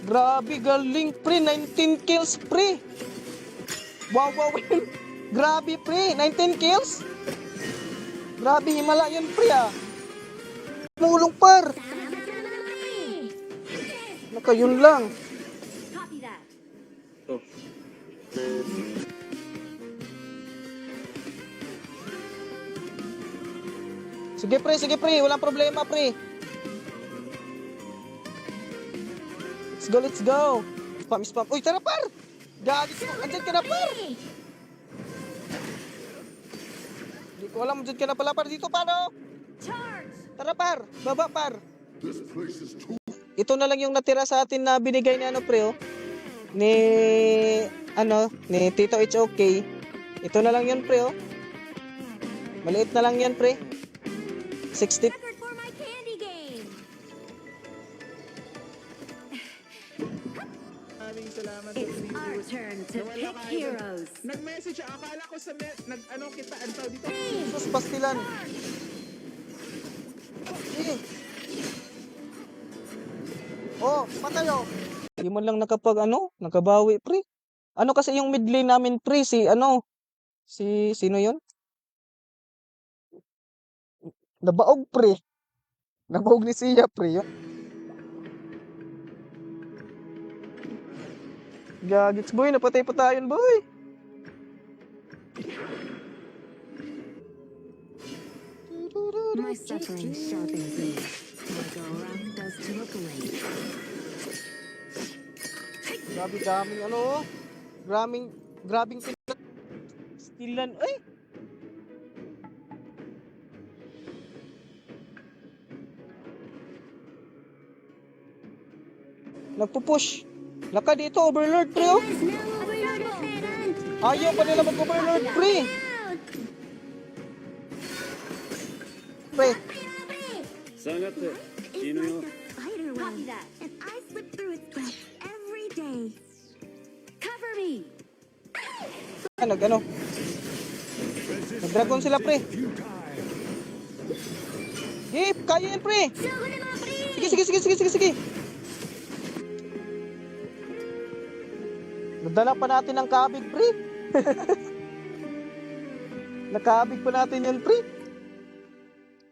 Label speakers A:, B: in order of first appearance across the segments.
A: Grabe, galing pre. 19 kills pre. Wow, wow. Grabe pre, 19 kills. Grabe, himala yun pre ah. Mulong par. Naka yun lang.
B: Oh.
A: Sige pre, walang problema pre. Let's go. Spam. Uy, tara par. Gagis mo, andyan ka na par. Hindi ko alam, andyan ka na pala par. Dito par, oh. Tara par, baba par. Ito na lang yung natira sa atin na binigay ni ano pre, oh. Ni Tito HOK. Ito na lang yun pre, oh. Maliit na lang yan pre. 60.
B: Maraming salamat sa
C: It's our
B: videos.
C: turn to
B: Nawala
C: pick
B: ka,
C: heroes.
B: Nag-message siya. Akala ko sa kita antaw dito.
A: Sus, pastilan. Eh. Oh, patay oh. Hindi mo lang nakabawi pre. Ano kasi yung mid lane namin pre, sino yun? Nabaog pre. Nabaog ni Sia pre yun. Gagits boy, napatay pa tayo boy.
C: My suffering sharpens me. Like a rock does to a blade.
A: Daming grabing stilan. Ay! Nagpupush. Laka dito, Overlord pre oh. Ayaw pa nila mag-Overlord pre. Pre,
D: 下がっていいのよ
C: Spider web, and I slip through its web every day. Cover me.
A: Nag-dragon sila pre. Hip, kaya yan pre. Sige. Nadala pa natin ang kabig pre. Nakabig pa natin yan pre.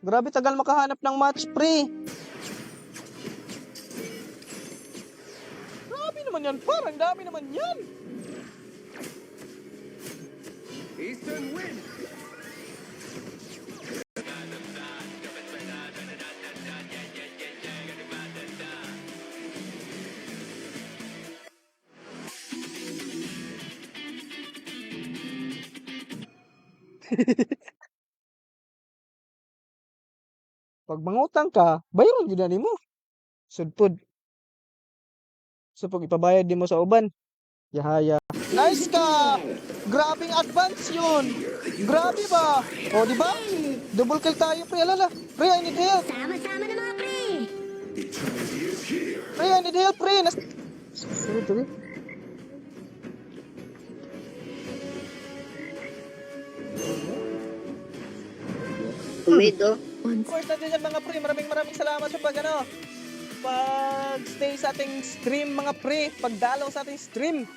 A: Grabe tagal makahanap ng match pre. Grabe naman yan, parang dami naman yan.
B: Eastern win.
A: Pag mangutang ka, bayaran yun na nimo. Sudpod. So pag ipabayad din mo sa uban, yahaya. Nice ka! Grabing advance yun! Grabe ba? O, di ba? Double kill tayo, pre. Alala. Pre, I need help.
C: Sama-sama na mga pre.
A: Pre, I need help, pre. Sorry.
E: Umido.
A: Of course natin yan mga pre, maraming salamat sa pag-stay sa ating stream mga pre, pagdalaw sa ating stream.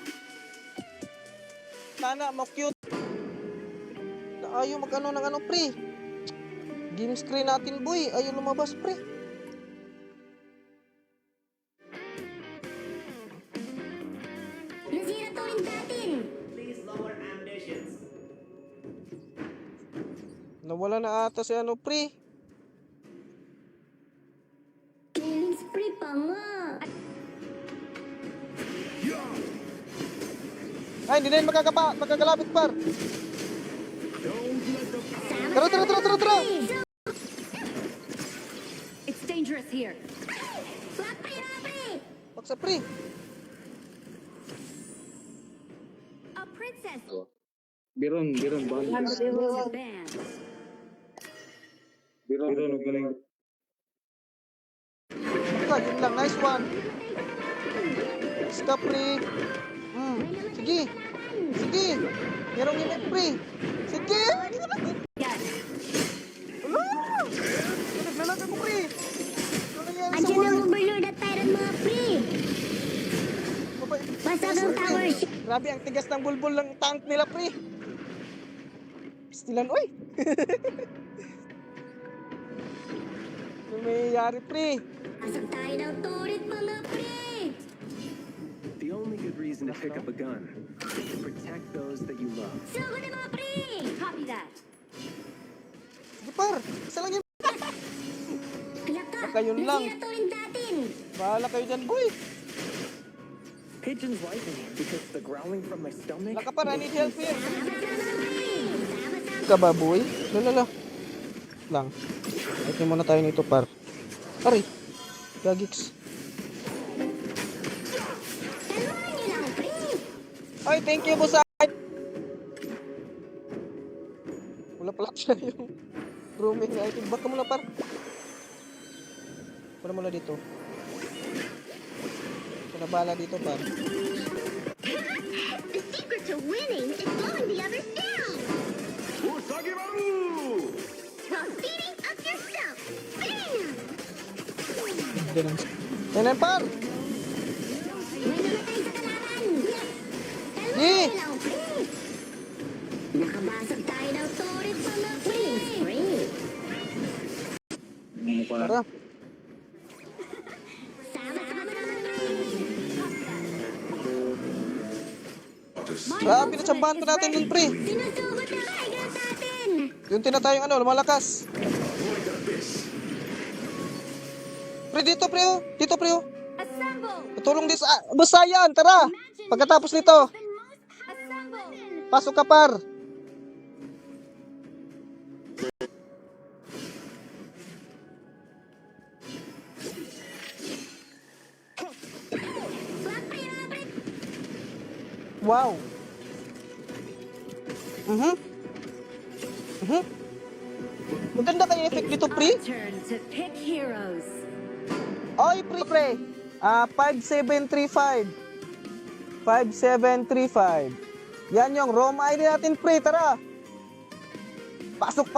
A: Sana ma-cute. Ayaw mag-ano ng ano pre. Game screen natin boy, ayaw lumabas pre.
C: Nasira to rin natin.
A: Nawala na ata si ano pre.
C: Feelings free pa nga.
A: Ay, hindi na yun magkakalapit par. Tara.
C: It's dangerous here.
A: Paksa pre.
C: A princess.
D: Biron balik
C: Advance.
D: Biron galing
A: Yun lang, nice one. Stop pre. Sige. Merong yun pre. Sige.
C: Yes.
A: Ala! Naglalag ako pre. Ano nangyari sa
C: Andiyan
A: world?
C: ang overlord at tyrant mga pre.
A: Grabe, ang tigas ng bulbul ng tank nila, pre. Pistilan, uy. Ano mayayari, pre?
E: Pasok tayo ng turret, mga pre!
F: The only good reason to pick up a gun is to protect those that you love.
E: Sugo na, mga pre! Copy that!
A: Sige, par. Isa lang yun.
E: Laka!
A: Baka yun lang.
E: Nasira turret natin!
A: Bahala kayo dyan, boy.
F: Pigeons like me because the growling from my stomach.
A: Laka, par. I need help here.
E: Sama-sama, pre! Sama-sama!
A: Ka ba, boy? Lalala. Lang. Ito muna tayo nito, par. Pare. Gagiks.
E: Kalmahan niyo lang, pre!
A: Ay, thank you, boss. Wala pala siya yung roaming na item. Back ka muna, par. Wala muna dito. Wala bala dito, par.
E: The secret to winning is blowing the others down! While beating up yourself! Bam!
A: Ganun. Ganun, par.
E: May namatay sa kalaban! Kalmahan
A: Eh.
E: niyo lang, pre! Nakabasag tayo ng turret, mga pre!
A: Tara.
E: Sama-sama na, mga pre!
A: Grabe, natsambahan pa natin dun, pre.
E: Sinusugot na kaigan natin!
A: Yung tinatayong ano, lumalakas. Pre, dito, pre, oh. Dito, pre, oh.
E: Assemble!
A: Patulong din sa... Basayan, tara. Pagkatapos nito,
E: Assemble!
A: pasok ka, par. Wow. Maganda kaya effect dito, pre.
C: Turn to pick heroes.
A: Oy, pre. 5735. 5735. Yan yung ROM ID natin, pre. Tara. Pasok.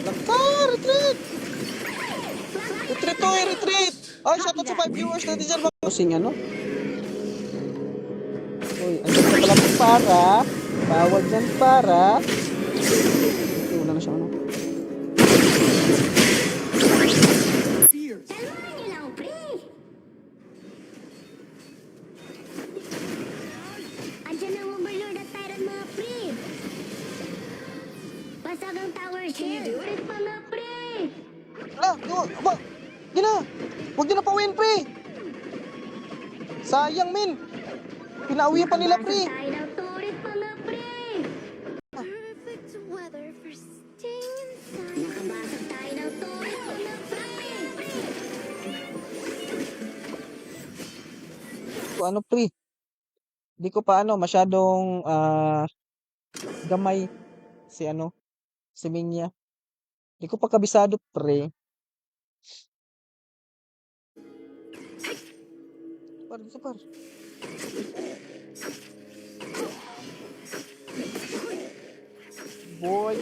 A: Laka, retreat. Retreat. Ay, shoutout sa 5 viewers natin dyan. Sing ano? Uy, andyan ka pala para. Bawal dyan para. Ay, wala na siya ano.
E: Kalmahan niyo lang, pre! Andyan ang overlord at tyrant, mga pre! Basag ang tower shield! Turret, mga pre!
A: Aba, gina. Huwag nyo na pawin, pre. Sayang, min. Pinauwi pa nila, pre.
E: Tayo ng turret, mga pre! Perfect weather for staying inside. Nakabasag tayo ng turret, mga pre!
A: Ano, pre? Di ko pa masyadong gamay si Minya. Di ko pa kabisado, pre. Par. Boy.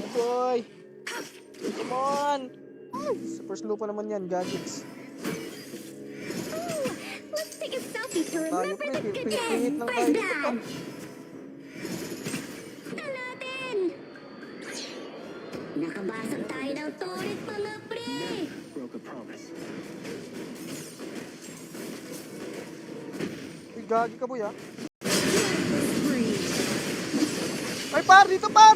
A: Come on. Super slow pa naman yan, gadgets.
E: Let's take a selfie to
A: Tayo,
E: remember
A: pre.
E: the good
A: Pihit
E: times!
A: lang
E: First
A: tayo.
E: blood! Na natin! Nakabasag tayo ng turret, mga pre!
F: Broke a promise.
A: Uy, gagi ka, boy, ah. Ay, par! Dito, par!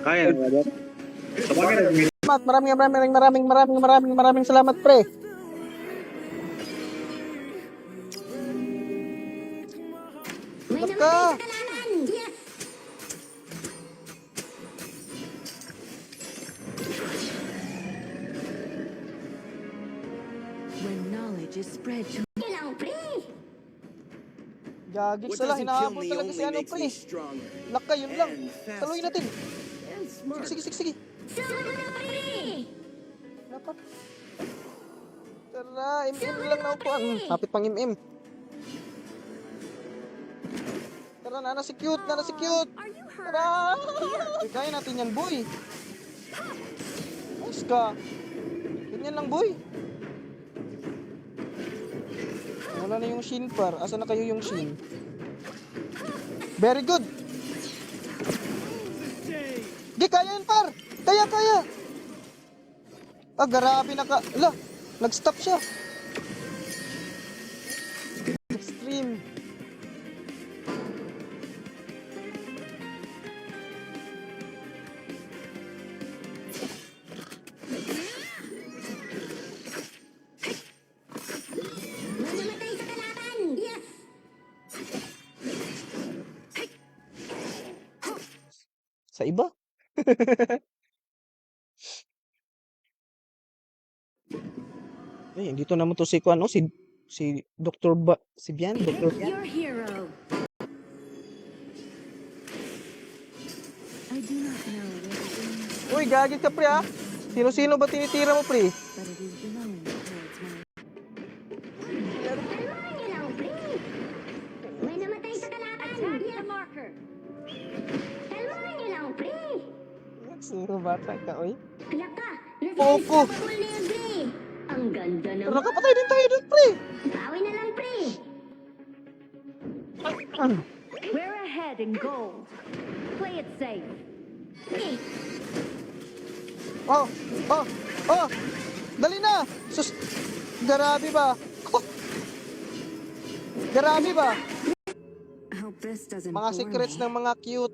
D: Kaya na ba? Sabagay na gumit.
A: Maraming salamat, pre.
E: May
A: Baka.
E: namatay sa kalaban! Yes!
C: When knowledge is spread to
E: Yun lang, pre!
A: Gagi
F: What
A: sila,
F: doesn't kill
A: hinahabol
F: me
A: talaga si
F: only makes
A: pre.
F: me stronger
A: Laka, yun lang.
F: and
A: Saluhin
F: faster
A: natin.
F: and smarter.
A: Sige.
E: Sugo na, pre!
A: Dapat. Tara, MM lang na upuan. Kapit pang MM. Tara, nana si cute.
E: Are you hurt?
A: Tara! Kaya natin yan, boy. Nice ka. Ganyan lang, boy. Wala na yung shin, par. Asa na kayo yung shin? Very good. Di, kaya yun, par. Kaya. Ah, grabe na ka. Ala, nag-stop siya. Extreme.
E: Mamamatay sa kalaban! Yes!
A: Sa iba? Eh, dito naman to si Kwan, oh, si Dr. Si Bian, Dr.
C: Pick
A: Bian.
C: your hero. I do not know where
A: Uy, gagit ka, pre, ah. Sino-sino ba tinitira mo, pre?
C: but it is blown towards my
E: Kalmahan niyo lang, pre! May namatay sa kalaban! Yes!
C: marker.
E: Kalmahan niyo lang, pre!
A: Sino bata ka, oy?
E: Laka!
A: Popo.
E: Nasa negre! Ang ganda
A: Pero
E: naman!
A: nakapatay din tayo dun, pre.
E: Bawi na lang, pre!
C: We're ahead in gold. Play it safe.
E: Eh,
A: Oh. Dali na. Sus. Grabe ba? Grabe ba?
C: I hope this doesn't
A: Mga
C: bore
A: secrets
C: me.
A: ng mga cute.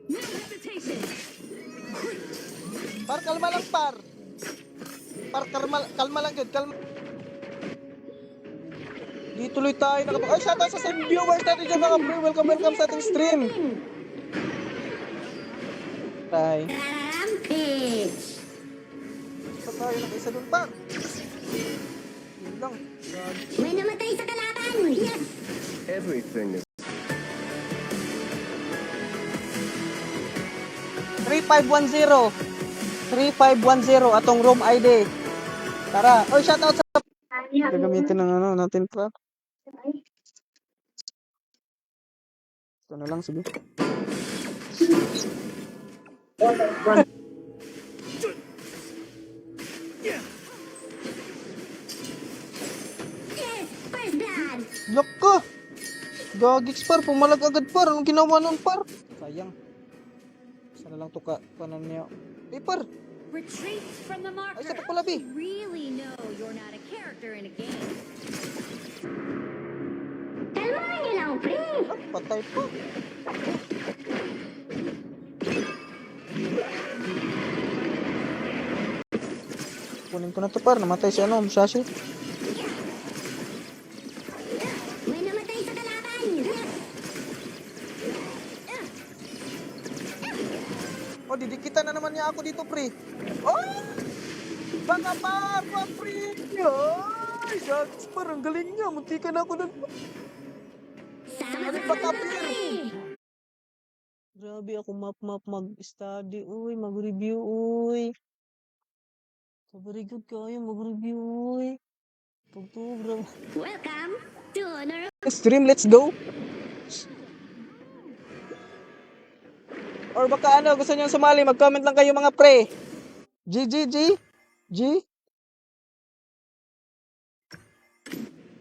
C: No hesitation.
A: Par, kalma lang, par. Par, kalma lang, good. Kalma. Di tuloy tayo nakapag... Ay, shoutout sa viewers natin dyan, mga pre. Welcome sa ating stream. Tay.
E: Rampage!
A: Sa tayo nakaisa dun, par. Yun lang.
E: May namatay sa kalaban! Yes!
F: Everything is
A: 3510 3510 atong room ID. Tara. Oy, shoutout sa gagamitin ng ano natin, pa. Ito na lang, sige.
E: Yes! First blood!
A: Lock ka! Gagix, par. Pumalag agad, par. Anong ginawa nun, par? Sayang. Sana lang to kanan niya. Eh, par.
C: Retreat from the
A: Ay,
C: marker.
A: sa pala, Bi.
C: Really know you're not a character in a game.
E: Kalmahan niyo lang, pre!
A: Ah, patay pa. Kunin ko na to, par. Namatay si ano, Musashi.
E: May namatay sa kalaban! Yes!
A: Oh, didikitan na naman niya ako dito, pre. Oh! Baka pa, pre. Ay, gagix, par. Ang galing niya. Munti ka na ako nun.
E: Sama-sama
A: baka,
E: na,
A: pre?
E: pre!
A: Grabe ako mag-study, uy, mag-review, uy. Very good kayo, mag-review, uy. Pagtubra.
E: Welcome to Honor
A: Stream, let's go. Or baka ano, gusto niyo sumali, mag-comment lang kayo mga pre. G.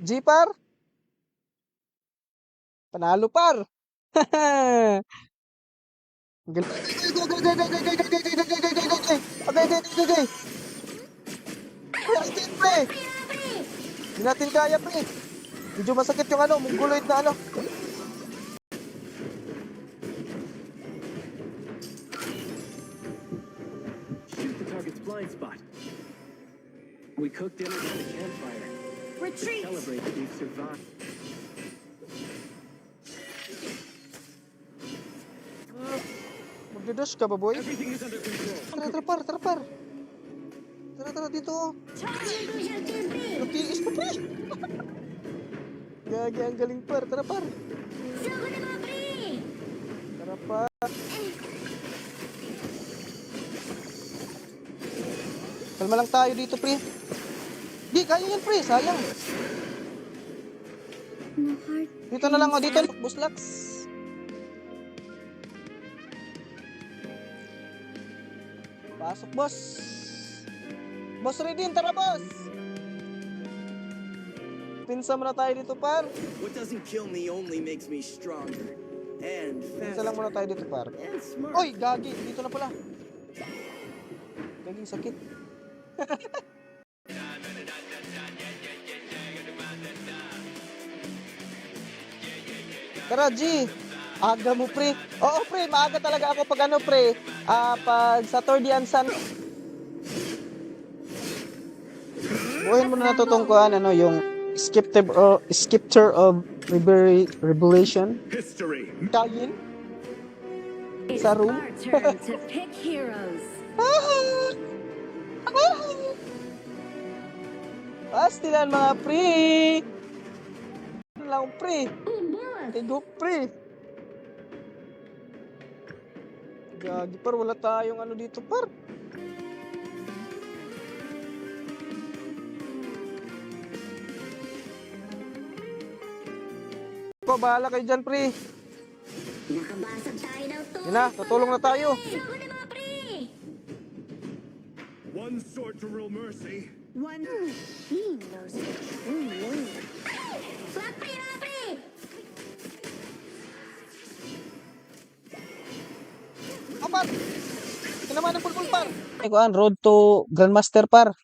A: G par. Panalo par. Okay. Pre. Hindi natin kaya, pre. Medyo masakit yung ano, mongoloid na ano.
F: shoot the target's blind spot. We cooked dinner by the campfire.
C: Retreat.
F: Celebrate that we've survived.
A: Magdadash ka ba, boy?
F: Everything is under control.
A: Tara, par. Tara, dito.
E: Crucial kill, pre!
A: Natiis pa, pre. Gagi, ang galing, par. Tara, par.
E: Suko na mga pre!
A: Tara, par. Kalma lang tayo dito, pre. Di, kaya yan, pre. Sayang. Dito na lang, oh. Dito, buslaks. Pasok, boss. Boss Redin, tara boss! Pinsa muna tayo dito, par.
G: What doesn't kill me only makes me stronger. And
A: Pinsa lang
G: faster.
A: muna tayo dito, par.
G: And smart.
A: Oy, gagi! Dito na pala. Gaging sakit. Tara, G. Aga mo, pre. Oo, pre. Maaga talaga ako pag ano, pre. Pag Saturday and Sunday. Buhin mo na natutungkuhan, ano, yung Scripture of Revelation.
B: History.
A: Kain.
C: It's
A: Sa room?
C: our turn to pick heroes.
A: Pastilan, mga pre. Ano lang, pre. Tigo, pre. Gagi, par. Wala tayong ano dito, par. Po, bahala kayo dyan, pre.
E: Nakabasag tayo ng to.
A: Yun na, tutulong na tayo.
E: Ako na mga pre!
B: One sword to rule mercy.
C: One.
E: Mga pre, mga pre!
A: Oh, par. Ito naman ang pulpul, par. Ay, kuan, road to Grandmaster, par.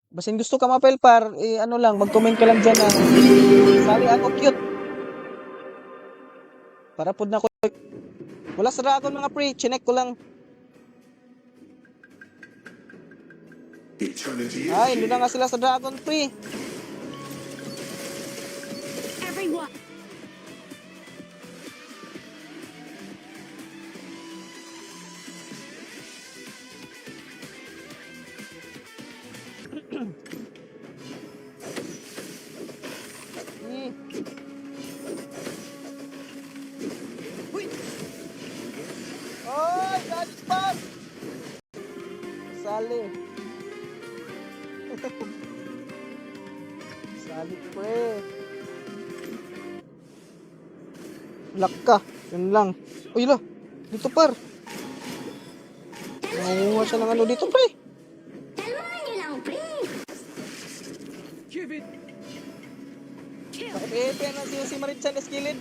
A: Basin gusto ka mapel, par, ano lang, mag-comment ka lang dyan na sali ako cute. Para pud na ko. Wala sa dragon, mga pre. Chinek ko lang.
B: Eternity
A: Ay, hindi na nga sila sa dragon, pre.
C: Everyone.
A: Hmm. Oy, gadis par. Sali. Sali, pre. Lock ka. Yun lang. Uy, la. Dito, par. Nangunguha siya ng ano dito, pre.
E: Kalmahan niyo lang, pre!
F: Give it.
A: Bakit ano si Marichan Eskilid?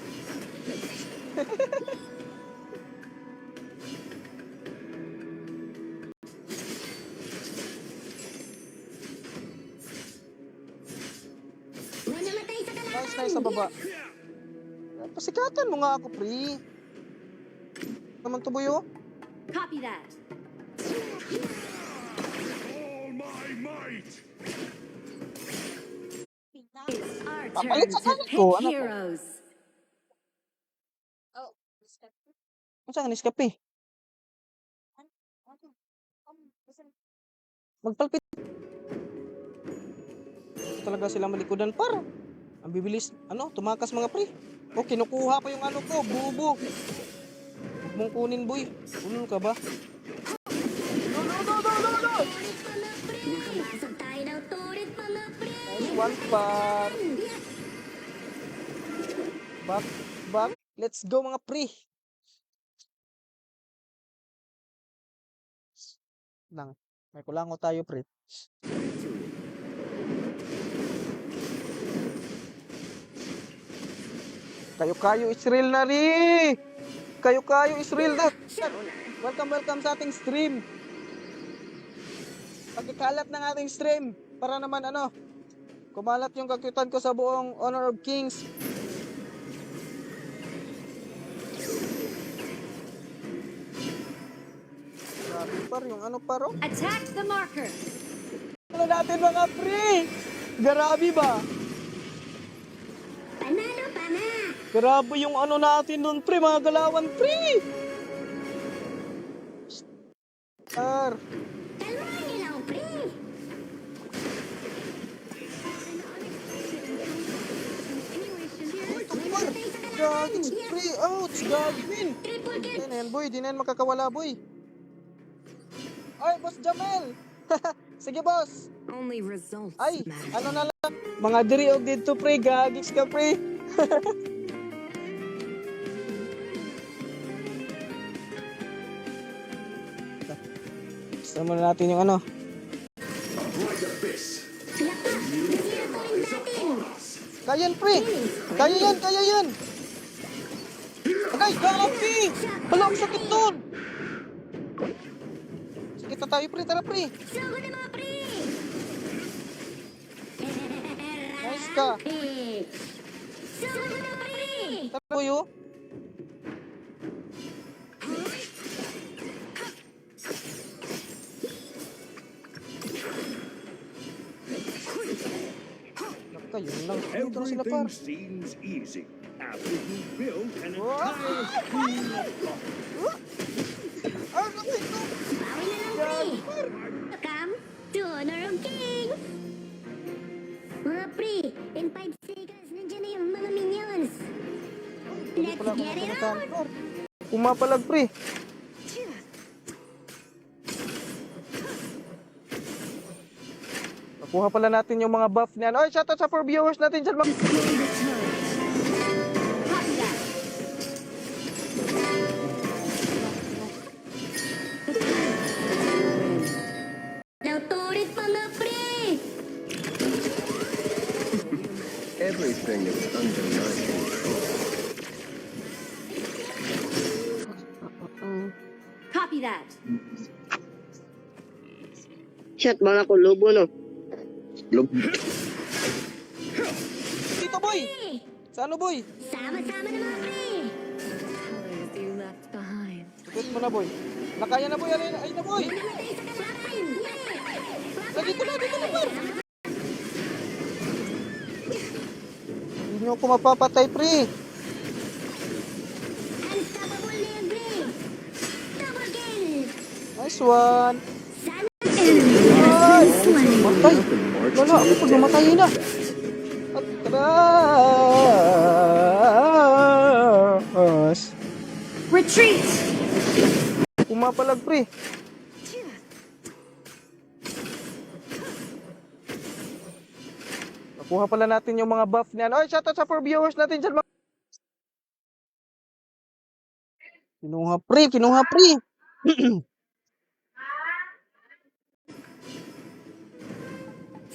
E: Huwag namatay sa kalaban!
A: Nice sa baba. Pasikatan mo nga ako, pre. Naman to, buyo.
C: Copy that.
B: all my might.
C: It's our
A: Papalit
C: turn
A: sa
C: to
A: kanan
C: pick
A: ko. Ano to?
C: heroes.
A: Ano sa kanis kape? Magpalpit. Talaga sila malikodan, par. Ang bibilis, ano, tumakas mga pre. O, kinukuha ko yung ano ko, bubo. Huwag mong kunin, boy. Ulol ka ba?
E: Nakabasag tayo ng turret, mga pre!
A: Nice one, par. Back, back. Let's go, mga pre. Lang. May kulango tayo, pre. Kayo-kayo Israel na rin. Kayo-kayo Israel na. Welcome sa ating stream. Pagkikalat ng ating stream para naman ano, kumalat yung kakyutan ko sa buong Honor of Kings. Grabe par, yung ano paro?
C: Attack the marker.
A: Ano natin mga pre? Grabe ba?
E: Panalo pa na!
A: Grabe yung ano natin dun pre, mga galawan pre! Par,
E: Kalmahan niyo lang, pre!
A: gagin si pre, ouch, gagin!
E: Triple kill!
A: Di na yan boy, di na yan makakawala boy. Ay, Boss Jamel! Sige boss!
C: Only results
A: Ay,
C: matter.
A: ano na lang. Mga diriog dito pre, gagis ka pre. Buksan muna natin yung ano. Kaya yan, pre! Kaya yan, kaya yan! Agay, grabe! Hala, ang sakit nun! Sakit na tayo, pre. Tara, pre!
E: Sugod na mga pre!
A: Nice ka!
E: Sugod na mga pre!
A: Tara, boy, oh! Naka, yun lang. Dito na sila, par.
H: Everything seems easy after you build an
A: Wow!
H: entire school of
A: Ah, sakit ko!
E: Bawi na lang pre! Welcome to Honor of Kings! Mga pre, in 5 seconds, nandiyan na yung mga minions!
A: Hindi
E: Let's
A: pala ako
E: get it
A: napuntahan,
E: on!
A: par. Pumapalag, pre. Nakuha pala natin yung mga buff niyan. Oy, shoutout sa 4 viewers natin dyan.
E: Nauturit mga pre!
F: Everything is under my control.
E: Copy that!
I: Shit, mga kulubo, no?
A: Dito, boy! Sa ano, boy?
E: Sama-sama na mga pre!
C: Colors you left behind.
A: Ikot mo na, boy. Nakaya na, boy. Ay na, boy!
E: Namatay sa kasamain!
A: Dito na, par! Hindi nyo ako mapapatay, pre.
E: Unstoppable na yung pre! Double kill!
A: Nice one.
E: Sana
A: Ay! Matay! Wala ako pag namatay na. Atras!
E: retreat!
A: Pumapalag, pre. Nakuha pala natin yung mga buff niyan. Oy, shoutout sa 4 viewers natin dyan. Kinuha, pre. Kinuha, pre.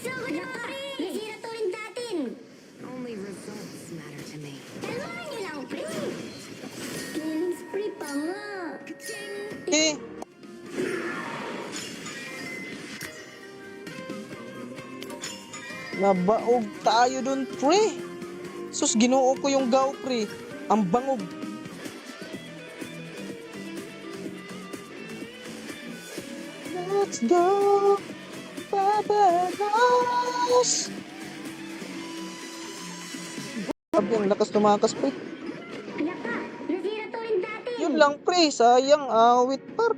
E: Sugod na pre! Nasira to rin natin!
C: Only results matter to me.
E: Kalmahan niyo lang pre! Killing spree pa nga!
A: Eh. Nabaog tayo dun, pre. Sus, ginoo ko yung gaw, pre. Ang bangog. Let's go, Babalos! Grabe, ang lakas tumakas, pre.
E: Laka! Nasira to rin natin!
A: Yun lang, pre. Sayang, awit, par.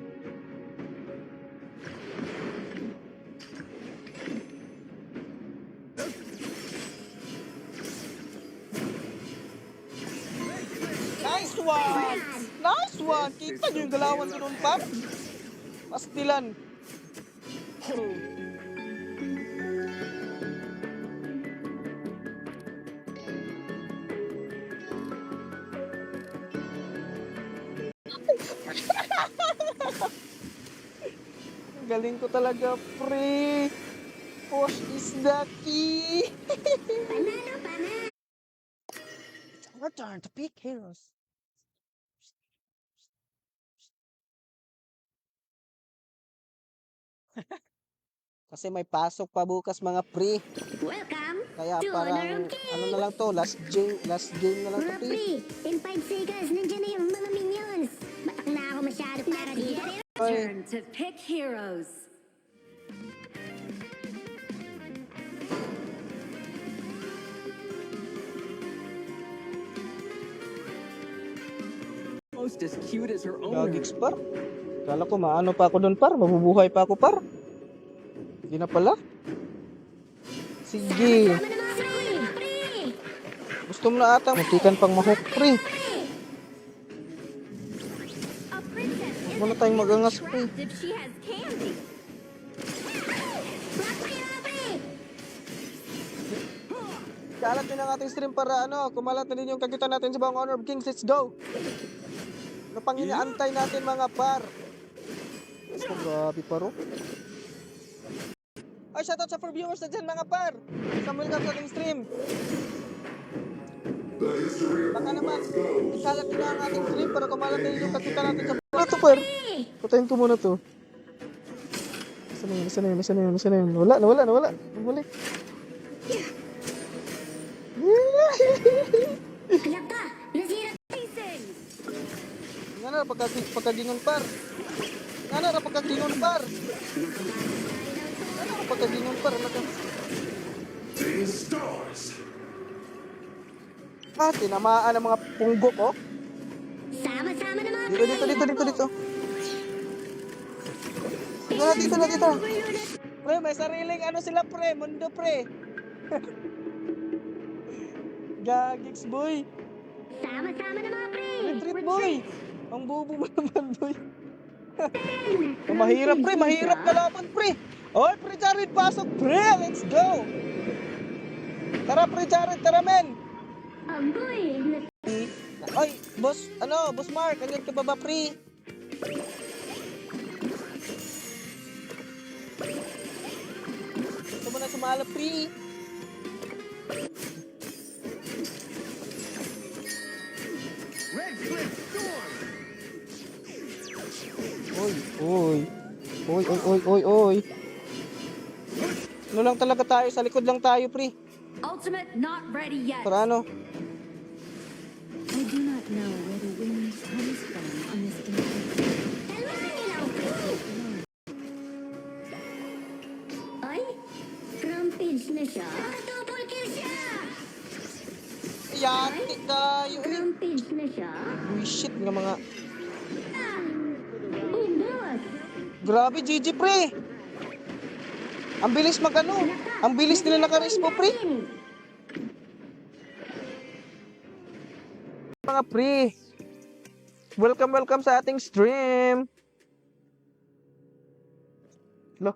A: Nice one! Nice one! Kita nyo yung galawan ko nun, par? Pastilan. Galing ko talaga, pre. Push is the key.
E: Panalo pa na!
A: It's our turn to pick heroes. Kasi may pasok pa bukas, mga pre.
E: Welcome
A: Kaya
E: to Honor
A: parang,
E: of Kings!
A: ano na lang to, last game na lang to,
E: Mga
A: pre.
E: pre, in 5 seconds, nandiyan na yung mga minions! Batak na ako masyado para dito!
A: Ay,
C: Turn to pick heroes.
F: Almost as cute as her owner.
A: Gagigs, par. Kala ko maano pa ako doon, par. Mabubuhay pa ako, par. Hindi na pala. Sige.
E: Sama na mga pre!
A: Gusto mo na ata. Matikan pang mahok, pre.
E: A princess
A: Huwag mo na tayong magangas, pre.
E: if she has candy! Mga pre, mga pre!
A: Kalat din ang ating stream para ano, kumalat na din yung kagitan natin sa buong Honor of Kings. Let's go! Ano pang inaantay natin, mga par? Oh, grabe paro. Ay, shoutout sa 4 viewers na dyan mga par. Samuel Cam sa ating stream. Baka naman, ikalat nila ang ating stream para kumalat na yung kakita natin sa ano to par? Patayin ko muna to. Nasaan na yun? Nawala. Bumalik.
E: Anak ka! Nasira
A: Nga na, pagkagingon par. Ano ka? Ah, tinamaan ang mga punggo ko.
E: Sama-sama na mga
A: Dito. Dito. Pre, may sariling ano sila pre, mundo pre. Gagigs boy.
E: Sama-sama na mga pre!
A: Retreat boy. Ang bobo mo naman boy. Mahirap kalaban pre. Oy, pre Jared, pasok pre. Let's go. Tara pre Jared, tara men.
E: Amoy!
A: Oy, boss Mark, andyan ka ba pre? Gusto mo na sumala pre?
B: Red Cliff Storm!
A: Oy. Ano lang talaga tayo, sa likod lang tayo pre.
C: Ultimate not ready yet.
A: Para ano?
C: I do not know where the wind comes from on this infinite.
E: Ay, rampage na siya. Double kill siya!
A: Yati tayo eh.
E: Rampage na siya.
A: Bullshit nga mga.
E: Ubos!
A: Grabe GG pre. Ang bilis magano. Ang bilis nila naka-respo pre. Mga pre. Welcome sa ating stream. Lo.